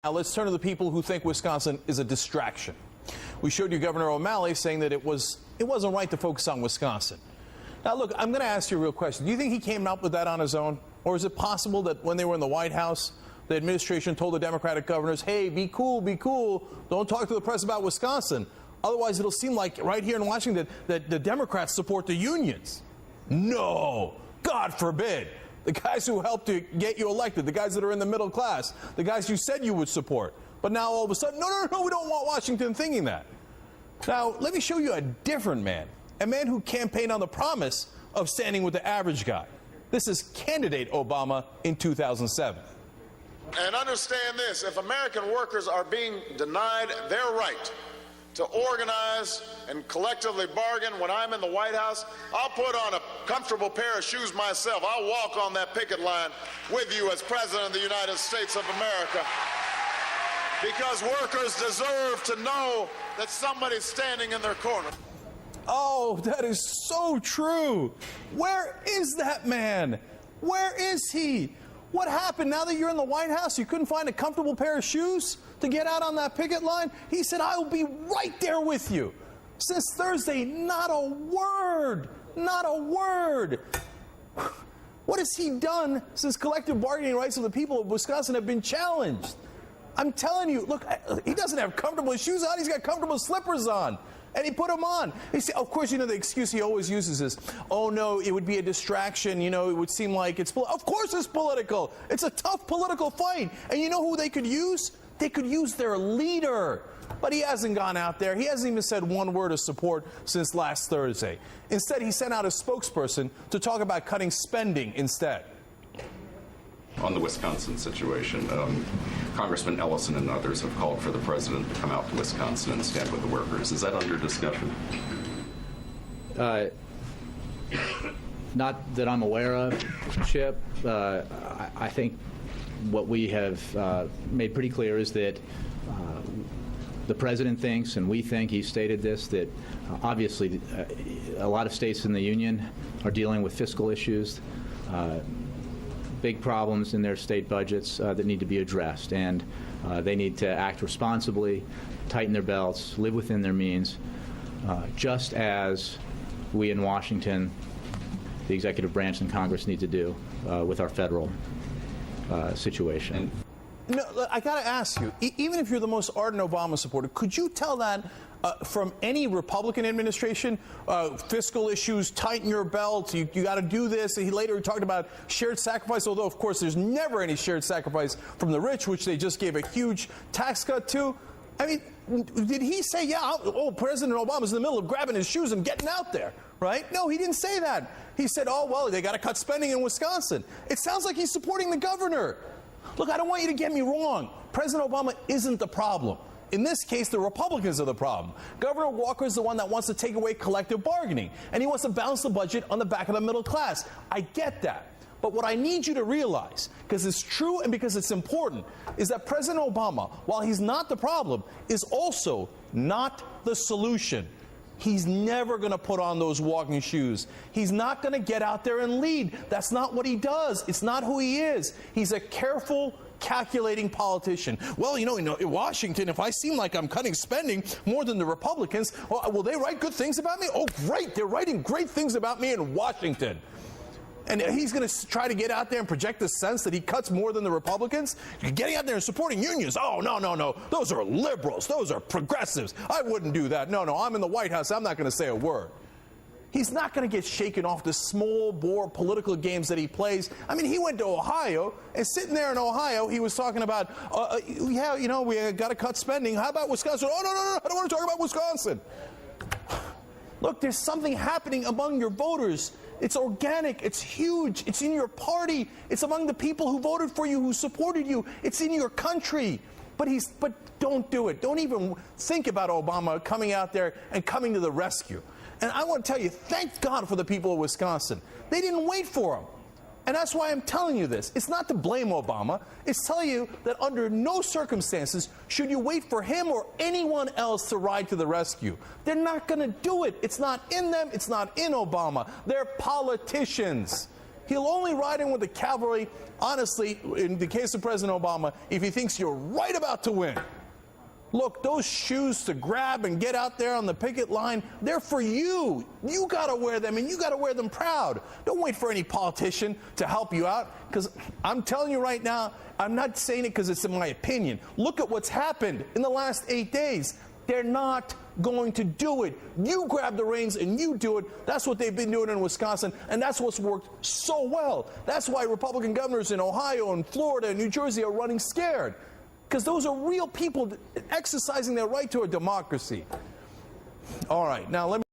Now let's turn to the people who think Wisconsin is a distraction. We showed you Governor O'Malley saying that it wasn't right to focus on Wisconsin. Now look, I'm going to ask you a real question. Do you think he came up with that on his own? Or is it possible that when they were in the White House, the administration told the Democratic governors, hey, be cool, don't talk to the press about Wisconsin. Otherwise, it'll seem like right here in Washington that the Democrats support the unions. No, God forbid. The guys who helped to get you elected, the guys that are in the middle class, the guys you said you would support. But now all of a sudden, no, we don't want Washington thinking that. Now, let me show you a different man, a man who campaigned on the promise of standing with the average guy. This is candidate Obama in 2007. And understand this, if American workers are being denied their right to organize and collectively bargain when I'm in the White House, I'll put on a comfortable pair of shoes myself. I'll walk on that picket line with you as President of the United States of America. Because workers deserve to know that somebody's standing in their corner. Oh, that is so true. Where is that man? Where is he? What happened now that you're in the White House? You couldn't find a comfortable pair of shoes to get out on that picket line? He said, I will be right there with you. Since Thursday, not a word. Not a word. What has he done since collective bargaining rights of the people of Wisconsin have been challenged? I'm telling you, look, he doesn't have comfortable shoes on. He's got comfortable slippers on. And he put them on. He said, of course, you know, the excuse he always uses is, oh, no, it would be a distraction. You know, it would seem like it's political. Of course it's political. It's a tough political fight. And you know who they could use? They could use their leader. But he hasn't gone out there. He hasn't even said one word of support since last Thursday. Instead, he sent out a spokesperson to talk about cutting spending instead. On the Wisconsin situation, Congressman Ellison and others have called for the president to come out to Wisconsin and stand with the workers. Is that under discussion? Not that I'm aware of, Chip. I think what we have made pretty clear is that the president thinks, and we think, he stated this, that obviously a lot of states in the union are dealing with fiscal issues, big problems in their state budgets that need to be addressed, and they need to act responsibly, tighten their belts, live within their means, just as we in Washington, the executive branch and Congress need to do with our federal situation. No, I got to ask you, even if you're the most ardent Obama supporter, could you tell that from any Republican administration, fiscal issues, tighten your belt, you got to do this? He later talked about shared sacrifice, although, of course, there's never any shared sacrifice from the rich, which they just gave a huge tax cut to. I mean, did he say, yeah, President Obama's in the middle of grabbing his shoes and getting out there, right? No, he didn't say that. He said, oh, well, they got to cut spending in Wisconsin. It sounds like he's supporting the governor. Look, I don't want you to get me wrong. President Obama isn't the problem. In this case, the Republicans are the problem. Governor Walker is the one that wants to take away collective bargaining, and he wants to balance the budget on the back of the middle class. I get that. But what I need you to realize, because it's true and because it's important, is that President Obama, while he's not the problem, is also not the solution. He's never going to put on those walking shoes. He's not going to get out there and lead. That's not what he does. It's not who he is. He's a careful, calculating politician. Well, you know, in Washington, if I seem like I'm cutting spending more than the Republicans, well, will they write good things about me? Oh, great. They're writing great things about me in Washington. And he's going to try to get out there and project the sense that he cuts more than the Republicans? Getting out there and supporting unions. Oh, no. Those are liberals. Those are progressives. I wouldn't do that. No, I'm in the White House. I'm not going to say a word. He's not going to get shaken off the small bore political games that he plays. I mean, he went to Ohio, and sitting there in Ohio, he was talking about, yeah, you know, we got to cut spending. How about Wisconsin? Oh, no, I don't want to talk about Wisconsin. Look, there's something happening among your voters. It's organic. It's huge. It's in your party. It's among the people who voted for you, who supported you. It's in your country. But don't do it. Don't even think about Obama coming out there and coming to the rescue. And I want to tell you, thank God for the people of Wisconsin. They didn't wait for him. And that's why I'm telling you this. It's not to blame Obama. It's telling you that under no circumstances should you wait for him or anyone else to ride to the rescue. They're not going to do it. It's not in them. It's not in Obama. They're politicians. He'll only ride in with the cavalry, honestly, in the case of President Obama, if he thinks you're right about to win. Look, those shoes to grab and get out there on the picket line, they're for you. You got to wear them, and you got to wear them proud. Don't wait for any politician to help you out, because I'm telling you right now, I'm not saying it because it's in my opinion. Look at what's happened in the last 8 days. They're not going to do it. You grab the reins and you do it. That's what they've been doing in Wisconsin, and that's what's worked so well. That's why Republican governors in Ohio and Florida and New Jersey are running scared, because those are real people exercising their right to a democracy. All right, now let me